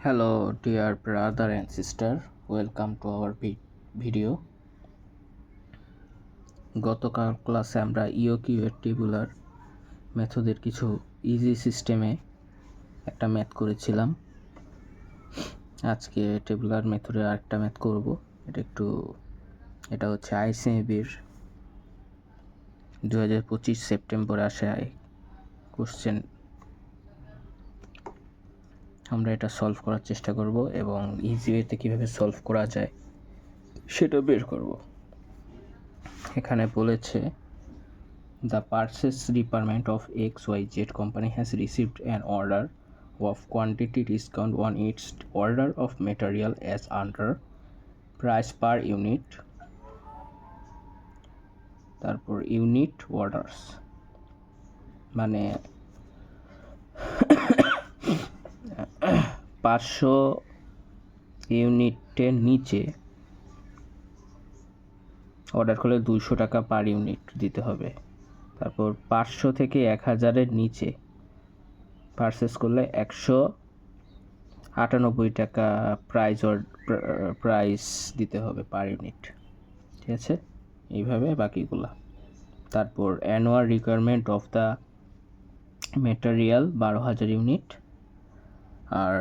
Hello, dear brother and sister. Welcome to our video. গতকাল ক্লাসে আমরা ইওকিউ এর টেবুলার মেথডের কিছু ইজি সিস্টেমে একটা ম্যাথ করেছিলাম। আজকে টেবুলার মেথডে আরেকটা ম্যাথ করব। এটা হচ্ছে আইসিএবির 2025 সেপ্টেম্বরে আসা কোশ্চেন। আমরা এটা সলভ করার চেষ্টা করব এবং ইজি ওয়েতে কীভাবে সলভ করা যায় সেটা বের করব। এখানে বলেছে the purchase department of XYZ company has received an order of quantity discount on its order of material as under price per unit, তারপর ইউনিট অর্ডার্স মানে 500 ইউনিটের নিচে অর্ডার করলে 200 টাকা পার ইউনিট দিতে হবে। তারপর 500 থেকে 1000-এর নিচে পারচেস করলে 198 টাকা প্রাইস দিতে হবে পার ইউনিট। ঠিক আছে, এইভাবে বাকিগুলা। তারপর annual requirement of the material 12,000 unit. আর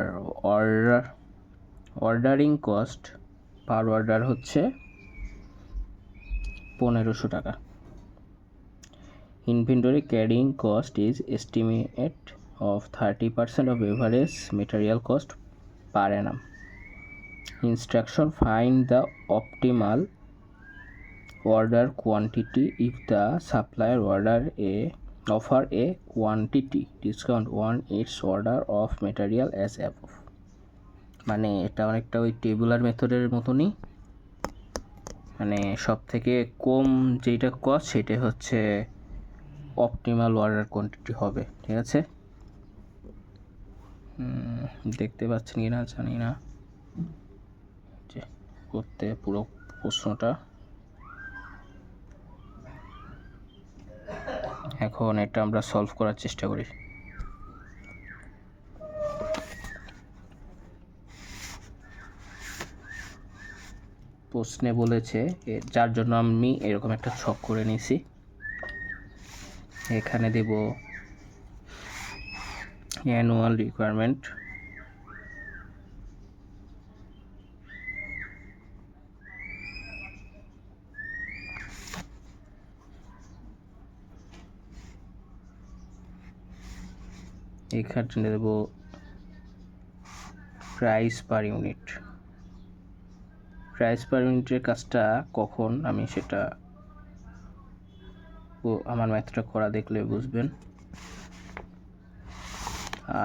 অর্ডারিং কস্ট পার অর্ডার হচ্ছে 1500 টাকা। Inventory carrying cost is estimate of 30% of average material cost per annum. Instruction: find the optimal order quantity if the supplier offer a quantity discount on its order of material as above. মানে এটা অনেকটা ওই tabular মেথডের মতনই, মানে সব থেকে কম যেটা কস্ট সেটা হচ্ছে অপটিমাল অর্ডার কোয়ান্টিটি হবে। ঠিক আছে, দেখতে পাচ্ছেন কিনা জানি না, যে করতে পুরো প্রশ্নটা। এখন এটা আমরা সলভ করার চেষ্টা করি। প্রশ্নে বলেছে, যার জন্য আমি এরকম একটা ছক করে নিয়েছি। এখানে দেব অ্যানুয়াল রিকোয়ারমেন্ট, এখানে দেব price per unit. Price per ইউনিটের কাজটা কখন আমি সেটা আমার ম্যাথটা করা দেখলে বুঝবেন।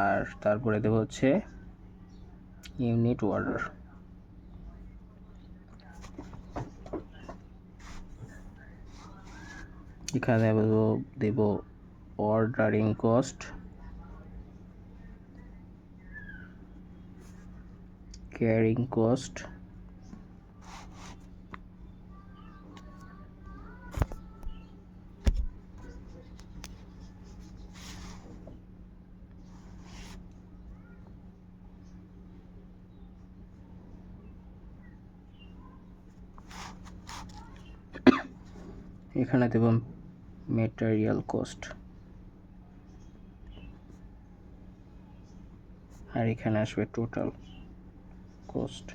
আর তারপরে দেব হচ্ছে ইউনিট অর্ডার। এখানে দেব অর্ডারিং কস্ট, ক্যারিং কস্ট, এখানে দেব মেটেরিয়াল কস্ট, আর এখানে আসবে টোটাল কস্ট।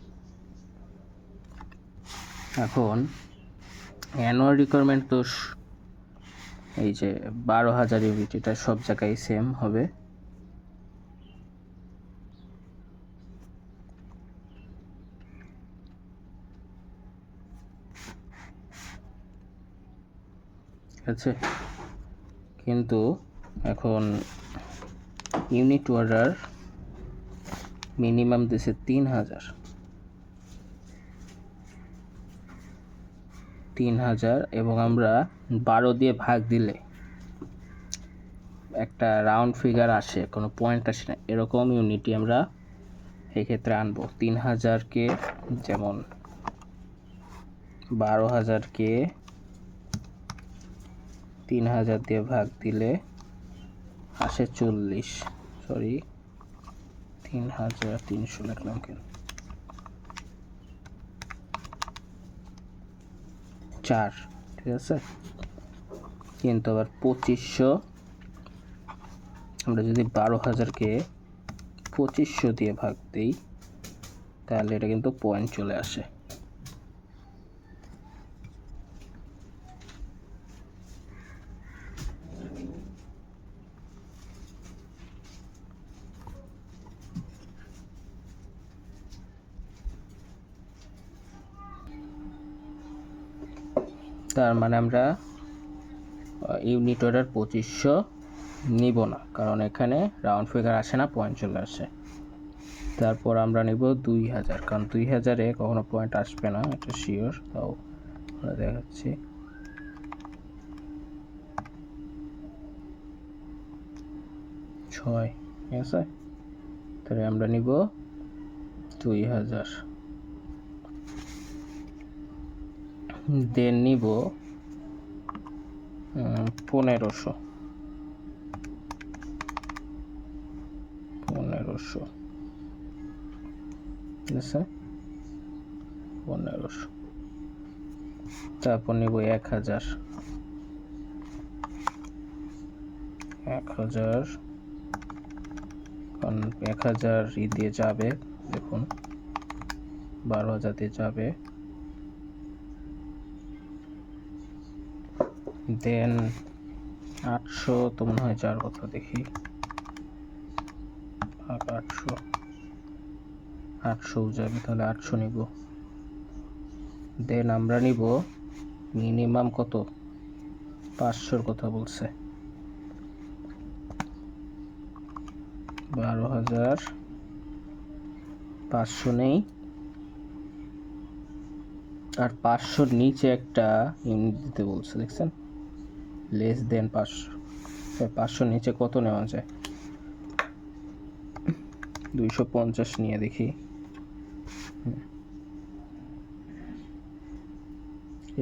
এখন অ্যানুয়াল রিকোয়ারমেন্ট তো এই যে 12,000 ইউনিট, এটা সব জায়গায় সেম হবে। ঠিক আছে, কিন্তু এখন ইউনিট অর্ডার মিনিমাম দিছে 3,000 এবং আমরা 12 দিয়ে ভাগ দিলে একটা রাউন্ড ফিগার আসে, কোনো পয়েন্ট আসে না, এরকম ইউনিটই আমরা এক্ষেত্রে আনবো। 3,000-কে যেমন 12,000-কে 3,000 দিয়ে ভাগ দিলে আসে 40, 3300 লিখলাম কেন, 4, ঠিক আছে। কিন্তু আবার 2500, আমরা যদি 12,000-কে 2500 দিয়ে ভাগ দিই তাহলে এটা কিন্তু পয়েন্ট চলে আসে। তার মানে আমরা ইউনিট অর্ডার 2500 নিব না, কারণ এখানে রাউন্ড ফিগার আসে না, পয়েন্ট চলে আসে। তারপর আমরা নিব 2000, কারণ 2000-এ কখনো পয়েন্ট আসবে না, এটা শিওর। তাও আমরা দেখাচ্ছি। ছয়, ঠিক আছে। তাহলে আমরা নিব 2000, দেন নিব 1500, ঠিক আছে, 1500। তারপর নিব 1000, কারণ 1000 দিয়ে যাবে, দেখুন 12,000 দিয়ে যাবে। দেন 800 তো মনে হয় যার কথা, দেখি 800 যাবে, তাহলে 800 নিব। দেন আমরা নিব মিনিমাম কত, 500-র কথা বলছে, 12,500 নেই। আর 500-র নিচে একটা ইউনিট দিতে বলছে, দেখছেন, লেস দেন 500। 500-র নিচে কত নেওয়া যায়, 250 নিয়ে দেখি।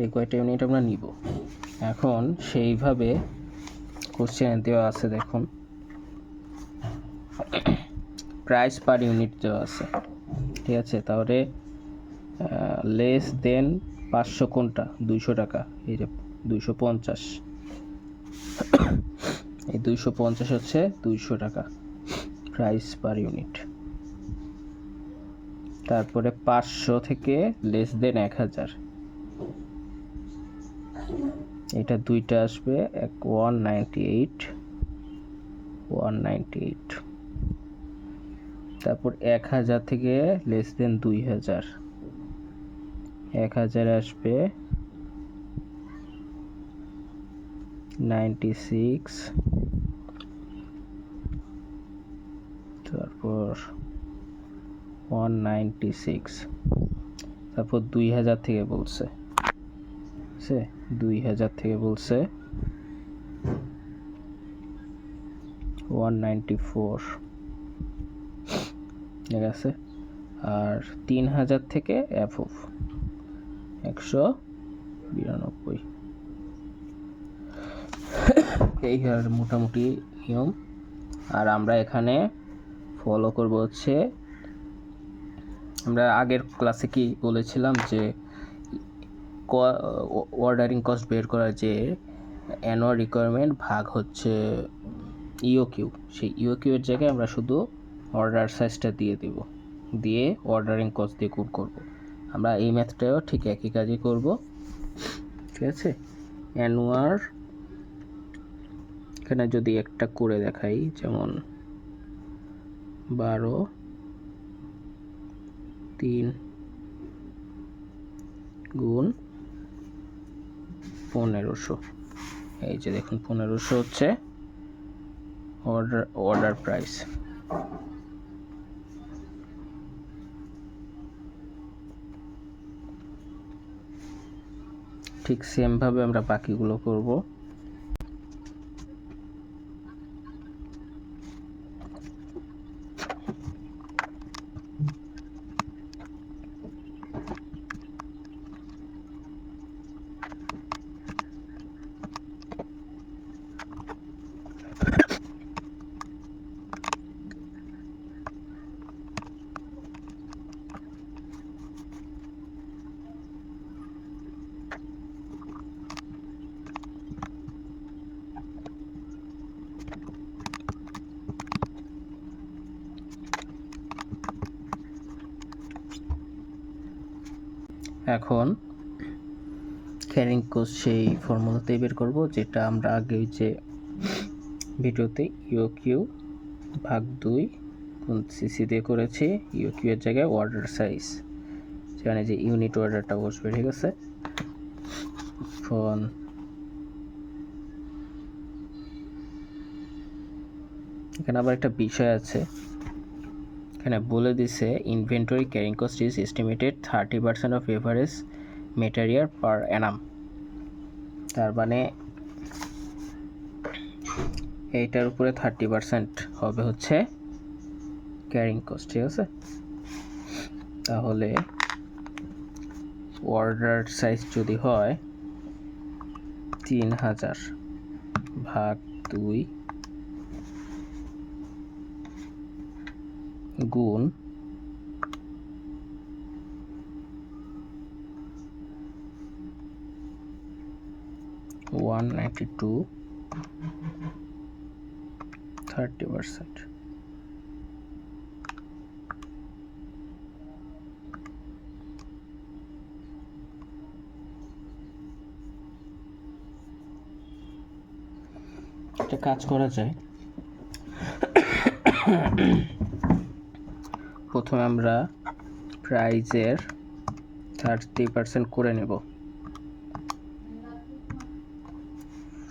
এই কয়টা ইউনিট আমরা নিব। এখন সেইভাবে কোশ্চেনে দেওয়া আছে, দেখুন প্রাইস পার ইউনিট দেওয়া আছে, ঠিক আছে। তাহলে লেস দেন 500 কোনটা, 200 টাকা, এই যে 250, এই 250 হচ্ছে 200 টাকা প্রাইস পার ইউনিট। তারপরে 500 থেকে লেস দেন 1000, এটা দুইটা আসবে, 198। তারপর 1000 থেকে লেস দেন 2000, 1000 আসবে 96। তারপর 196। তারপর 2000 থেকে বলছে, 2000 থেকে বলছে 194, ঠিক আছে। আর 3000 থেকে অ্যাভভ 192। এই আর মোটামুটি নিয়ম। আর আমরা এখানে ফলো করব হচ্ছে, আমরা আগের ক্লাসে কি বলেছিলাম যে অর্ডারিং কস্ট বের করার যে অ্যানুয়াল রিকোয়ারমেন্ট ভাগ হচ্ছে ইওকিউ, সেই ইওকিউ এর জায়গায় আমরা শুধু অর্ডার সাইজটা দিয়ে দেব, দিয়ে অর্ডারিং কস্ট দিয়ে গুণ করব। আমরা এই ম্যাথটাও ঠিক একই কাজই করব, ঠিক আছে। অ্যানুয়াল, এখানে যদি একটা করে দেখাই, যেমন 12/3 গুণ 1500, এই যে দেখুন 1500 হচ্ছে অর্ডার প্রাইস। ঠিক সেম ভাবে আমরা বাকিগুলো করব। এখন ক্যারিং কস্ট সেই ফর্মুলাতেই বের করব যেটা আমরা আগে ওই যে ভিডিওতে ইউকিউ ভাগ 2 কোন সিসি দিয়ে করেছি। ইউকিউ এর জায়গায় অর্ডার সাইজ, সেখানে যে ইউনিট অর্ডারটা বসবে, ঠিক আছে। এখন এখানে আবার একটা বিষয় আছে, এখানে বলে দিছে inventory carrying cost is estimated 30% of average material per annum. তার মানে এইটার উপরে 30% হবে হচ্ছে ক্যারিং কস্ট, ঠিক আছে। তাহলে অর্ডার সাইজ যদি হয় 3000 ভাগ 2 গুণ 192 30%। একটা কাজ করা যায়, প্রথমে আমরা প্রাইজের 30% করে নেব,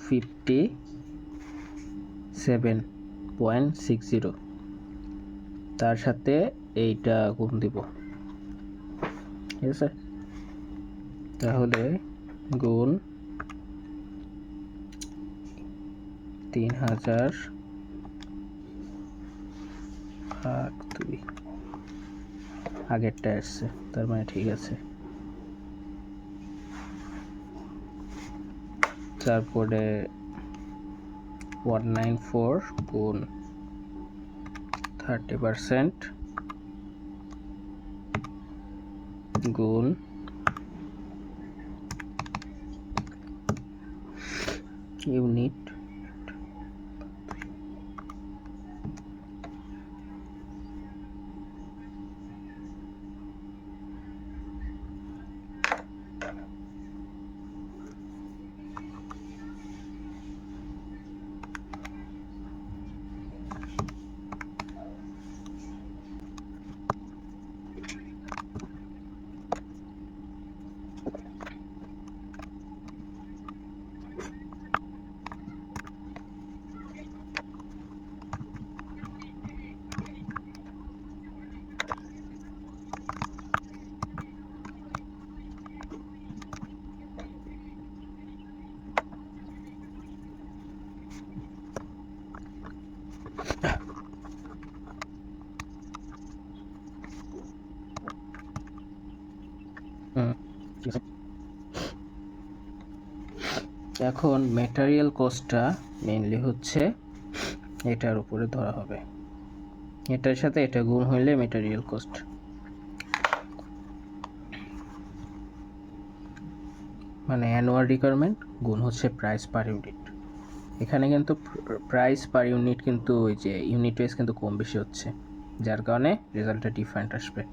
57.60, তার সাথে এইটা গুণ দিব, ঠিক আছে। তাহলে গুণ 3000 ভাগ 2, আগেরটা আসছে, তার মানে ঠিক আছে। তারপরে 194 গুণ 30% গুণ ইউনিট এখন ম্যাটেরিয়াল কস্টটা মেইনলি হচ্ছে এটার উপরে ধরা হবে, এটার সাথে এটা গুণ হইলে ম্যাটেরিয়াল কস্ট। মানে অ্যানুয়াল রিকোয়ারমেন্ট গুণ হচ্ছে প্রাইস পার ইউনিট। এখানে কিন্তু প্রাইস পার ইউনিট কিন্তু ওই যে ইউনিট ওয়াইজ কিন্তু কম বেশি হচ্ছে, যার কারণে রেজাল্টটা ডিফারেন্ট আসবে।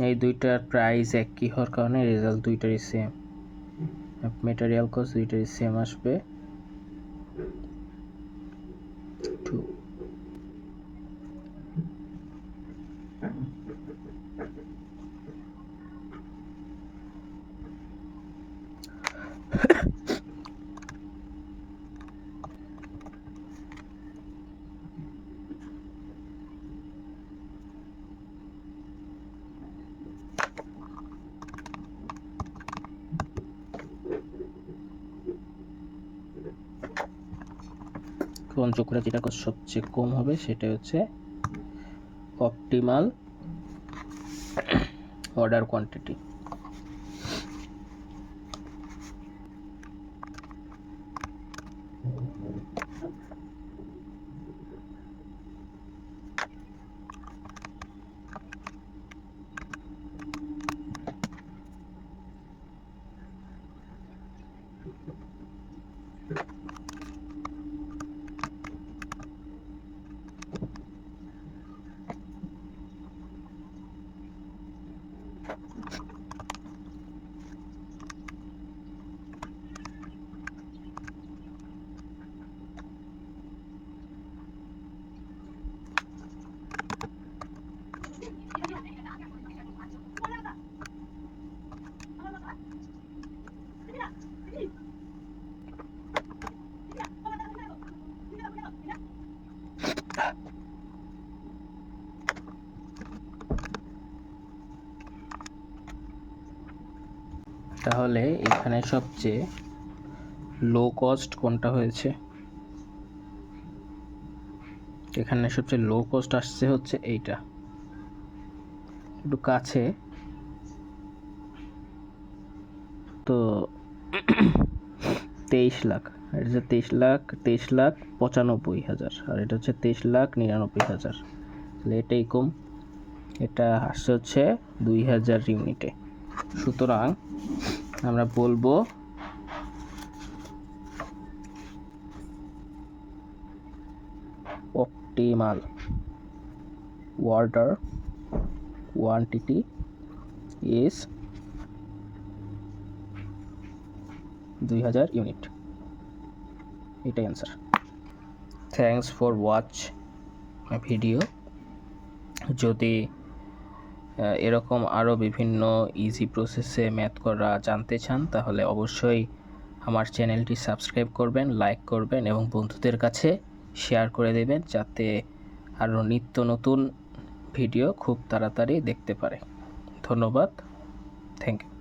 এই দুইটার প্রাইস একই হওয়ার কারণে রেজাল্ট দুইটারই সেম, ম্যাটেরিয়াল কস্ট দুইটারই সেম আসবে 2। কোন চক্রে যেটা সবচেয়ে কম হবে সেটা হচ্ছে অপটিমাল অর্ডার কোয়ান্টিটি। তাহলে এখানে সবচেয়ে লো কস্ট কোনটা হয়েছে? এখানে সবচেয়ে লো কস্ট আসছে হচ্ছে এইটা, একটু কাছে তো 23 লাখ, এটা হচ্ছে 23,95,000, আর এটা হচ্ছে 23,99,000। তাহলে এটাই কম, এটা আসছে হচ্ছে 2000 ইউনিটে। সুতরাং আমরা বলবো optimal order quantity is 2000 unit. এটাই answer. Thanks for watch my video. যদি এরকম আরও বিভিন্ন ইজি প্রসেসে ম্যাথ করা জানতে চান তাহলে অবশ্যই আমার চ্যানেলটি সাবস্ক্রাইব করবেন, লাইক করবেন এবং বন্ধুদের কাছে শেয়ার করে দেবেন, যাতে আরও নিত্য নতুন ভিডিও খুব তাড়াতাড়ি দেখতে পারে। ধন্যবাদ, থ্যাংক ইউ।